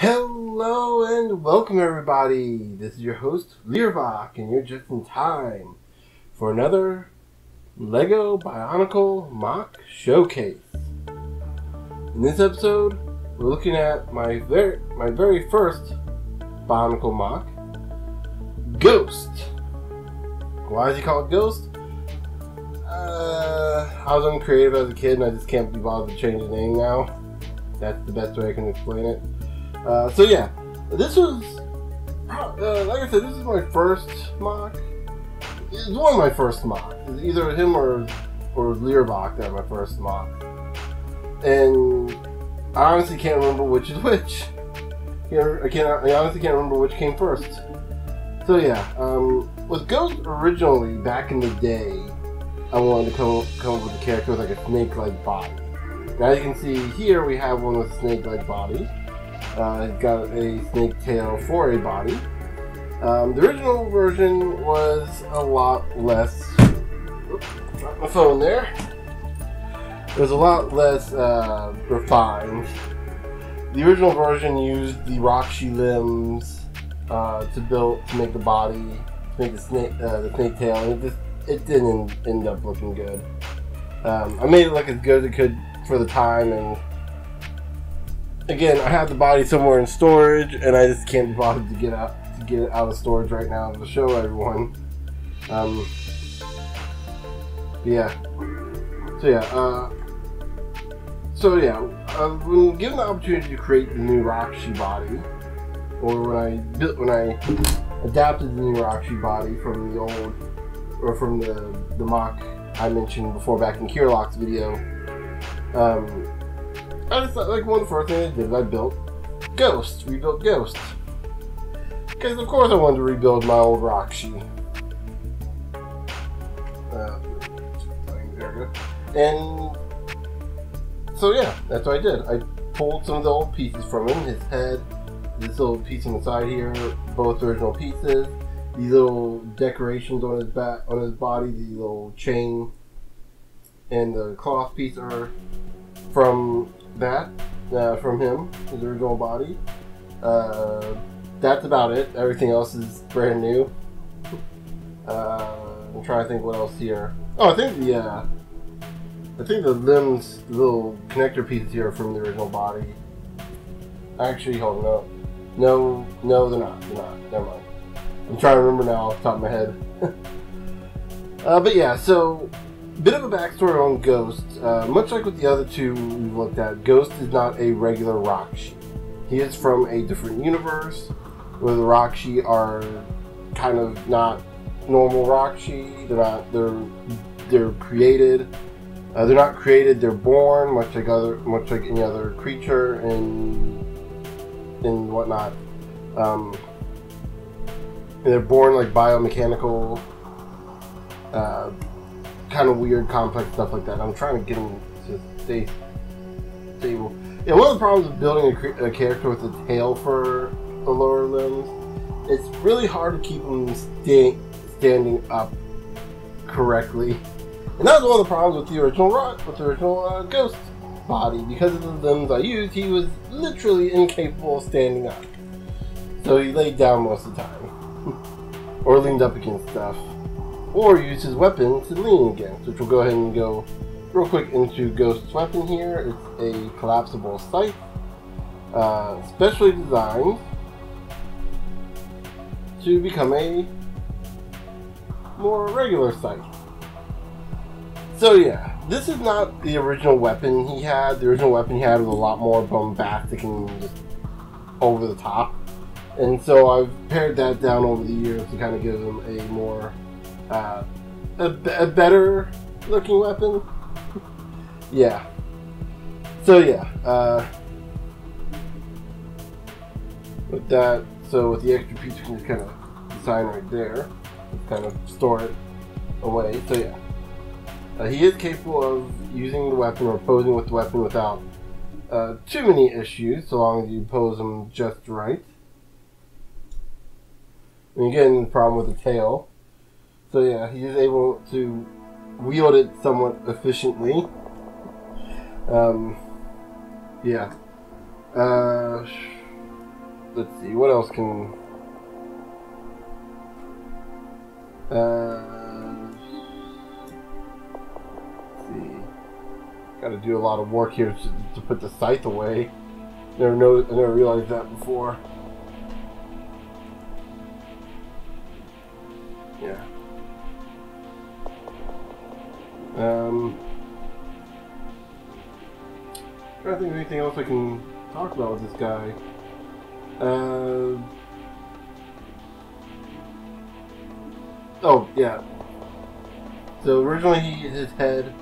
Hello and welcome everybody. This is your host Rahkshi, and you're just in time for another Lego Bionicle MoC showcase. In this episode, we're looking at my very first Bionicle MoC, Ghost. Why is he called Ghost? I was uncreative as a kid, and I just can't be bothered to change the name now. That's the best way I can explain it. So yeah, this was, like I said, this is my first MoC. It's one of my first MoCs. It's either him or Rahkshi that are my first MoC. And I honestly can't remember which is which. I honestly can't remember which came first. So yeah, with Ghost originally, back in the day, I wanted to come up with a character with like a snake-like body. Now you can see here we have one with a snake-like body. It's got a snake tail for a body. The original version was a lot less. Oops, dropped my phone there. It was a lot less refined. The original version used the Rahkshi limbs to make the body, to make the snake tail, and it didn't end up looking good. I made it look as good as it could for the time, and again, I have the body somewhere in storage, and I just can't be bothered to get it out of storage right now to show everyone. When given the opportunity to create the new Rahkshi body, or when I adapted the new Rahkshi body from the old, or from the MoC I mentioned before back in Kirlock's video, I just thought, like, one of the first things I did is I rebuilt Ghost. Because of course I wanted to rebuild my old Rahkshi. There we go. And so yeah, that's what I did. I pulled some of the old pieces from him, his head, this little piece on the side here, both original pieces, these little decorations on his back, on his body, the little chain and the cloth piece are from from him, his original body. That's about it. Everything else is brand new. I'm trying to think what else here. Oh, I think the limbs, the little connector pieces here are from the original body. Actually, hold on. No, they're not. Never mind. I'm trying to remember now off the top of my head. But yeah, so bit of a backstory on Ghost. Much like with the other two we've looked at, Ghost is not a regular Rahkshi. He is from a different universe where the Rahkshi are kind of not normal Rahkshi. They're created. They're not created. They're born, much like any other creature and whatnot. And they're born like biomechanical. Kind of weird, complex stuff like that. I'm trying to get them to stay stable. Yeah, one of the problems with building a character with a tail for the lower limbs, it's really hard to keep them standing up correctly. And that was one of the problems with the original Ghost body. Because of the limbs I used, he was literally incapable of standing up. So he laid down most of the time, or leaned up against stuff, or use his weapon to lean against, which we'll go ahead and go real quick into Ghost's weapon here. It's a collapsible scythe, specially designed to become a more regular scythe. So yeah, this is not the original weapon he had. The original weapon he had was a lot more bombastic and just over the top. And so I've pared that down over the years to kind of give him a more a better looking weapon. Yeah. So yeah, with that, so with the extra piece, you can just kind of design right there, just kind of store it away. So yeah, he is capable of using the weapon or posing with the weapon without too many issues, so long as you pose him just right. And again, the problem with the tail. So yeah, he is able to wield it somewhat efficiently. Yeah. let's see, what else can... let's see. Gotta do a lot of work here to put the scythe away. I never realized that before. Yeah. I don't think of anything else I can talk about with this guy. Oh yeah. So originally his head,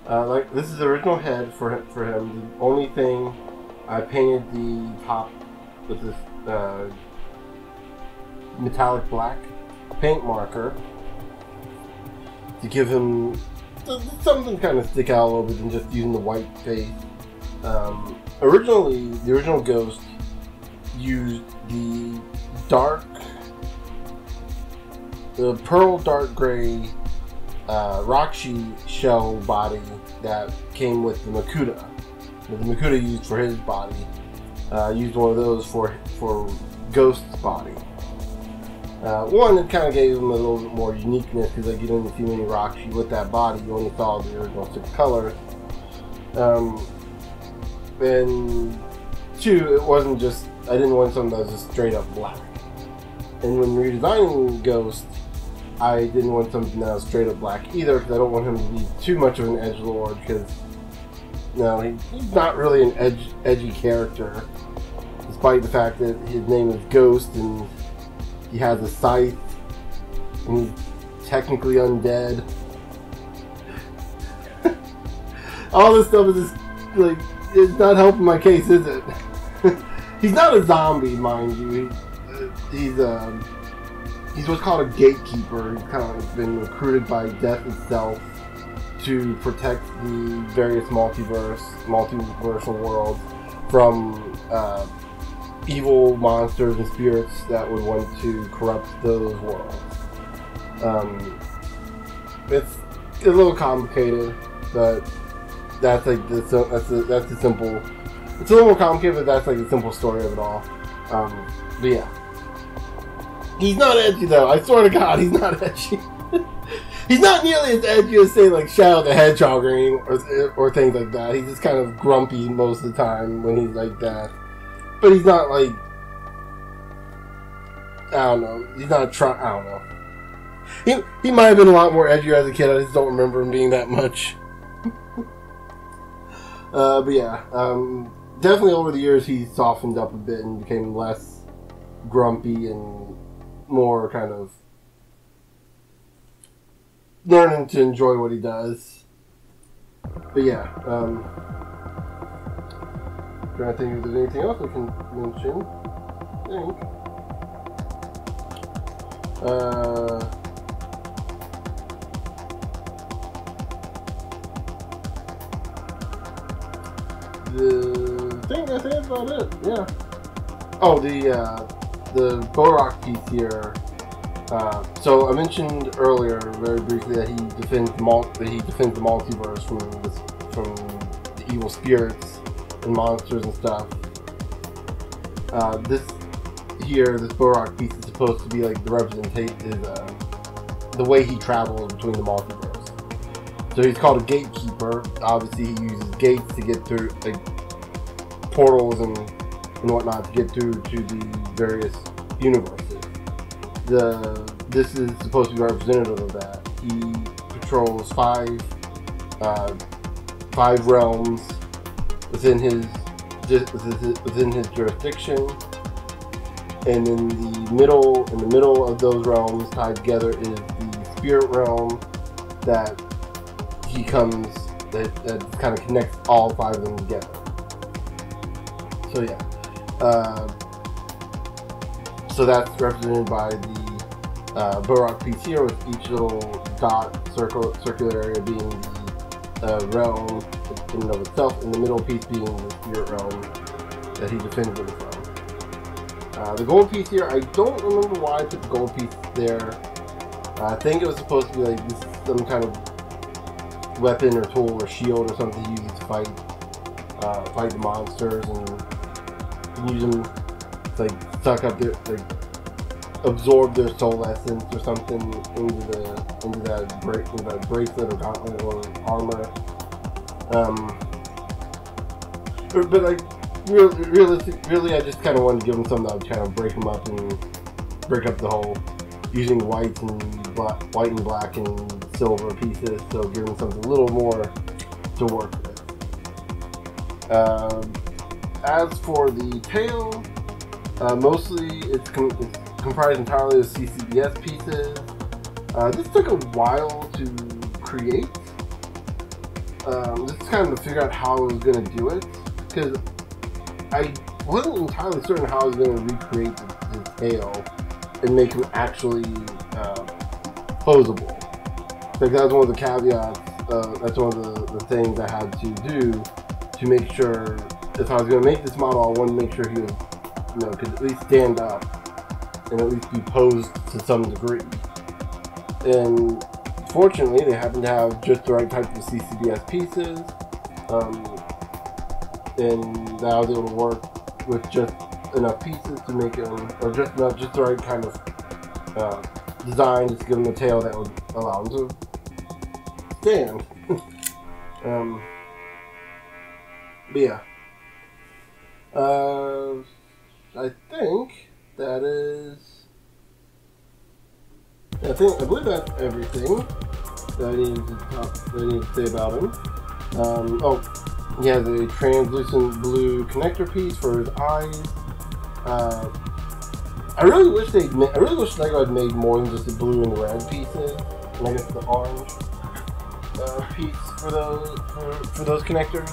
like this is the original head for him. The only thing, I painted the top with this metallic black paint marker to give him something kind of stick out a little bit than just using the white face. Originally, the original Ghost used the pearl dark gray Rahkshi shell body that came with the Makuta. That the Makuta used for his body. Used one of those for Ghost's body. One, it kind of gave him a little bit more uniqueness because like you didn't see many Rahkshi with that body. You only saw the original 6 colors. And 2, it wasn't just, I didn't want something that was just straight up black. And when redesigning Ghost, I didn't want something that was straight up black either because I don't want him to be too much of an edgelord because he's not really an edgy character, despite the fact that his name is Ghost and he has a scythe and he's technically undead. All this stuff is just like, it's not helping my case, is it? He's not a zombie, mind you. He's what's called a gatekeeper. He's kind of been recruited by death itself to protect the various multiversal worlds from evil monsters and spirits that would want to corrupt those worlds. It's a little complicated, but that's like that's the simple. It's a little more complicated, but that's like the simple story of it all. But yeah, he's not edgy though. I swear to God, he's not edgy. He's not nearly as edgy as say like Shadow the Hedgehog or things like that. He's just kind of grumpy most of the time when he's like that. But he's not like, I don't know. He's not trying. I don't know. He might have been a lot more edgy as a kid. I just don't remember him being that much. But yeah, definitely over the years he softened up a bit and became less grumpy and more kind of learning to enjoy what he does. But yeah, trying to think if there's anything else I can mention. I think. I think that's about it. Yeah. Oh, the Vorahk piece here. So I mentioned earlier, very briefly, that he defends the multiverse from the evil spirits and monsters and stuff. This Vorahk piece is supposed to be like the representation, the way he travels between the multiverse. So he's called a gatekeeper. Obviously, he uses gates to get through, like portals and whatnot, to get through to the various universes. This is supposed to be representative of that. He patrols five realms within his jurisdiction, and in the middle of those realms, tied together, is the spirit realm that he comes, that kind of connects all 5 of them together. So yeah, so that's represented by the Vorahk piece here, with each little circular area being the realm in and of itself, and the middle piece being the spirit realm that he defends them from. The gold piece here, I don't remember why I put the gold piece there. I think it was supposed to be like this, some kind of weapon or tool or shield or something you use to fight the monsters, and you can use them just like suck up their, like, absorb their soul essence or something into that bracelet or gauntlet or armor. But like really, I just kind of wanted to give them something that would kind of break them up and break up the whole using white and black and silver pieces. So give them something a little more to work with. As for the tail, mostly it's comprised entirely of CCBS pieces. This took a while to create. Just kind of to figure out how I was going to do it, because I wasn't entirely certain how I was going to recreate the tail and make him actually posable. Like, that was one of the caveats. That's one of the things I had to do to make sure, if I was going to make this model, I wanted to make sure he was, could at least stand up and at least be posed to some degree. And fortunately, they happen to have just the right type of CCBS pieces, and I was able to work with just enough pieces to make him, or just the right kind of design, just to give him a tail that would allow him to stand. But yeah, I think that is. I believe that's everything that I needed to say about him. Oh, he has a translucent blue connector piece for his eyes. I really wish LEGO had made more than just the blue and red pieces, and I guess the orange piece for those connectors.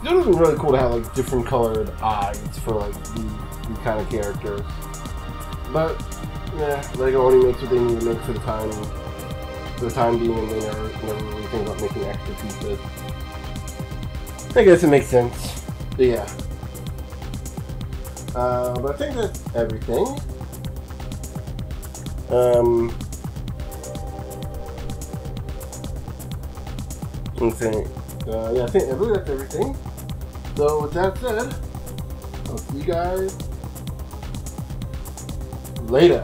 It would have been really cool to have like different colored eyes for like these kind of characters. But yeah, LEGO only makes what they need to make for the time being, and they never really think about making extra pieces. I guess it makes sense. But yeah. But I think that's everything. Yeah, I believe that's everything. So with that said, I'll see you guys later.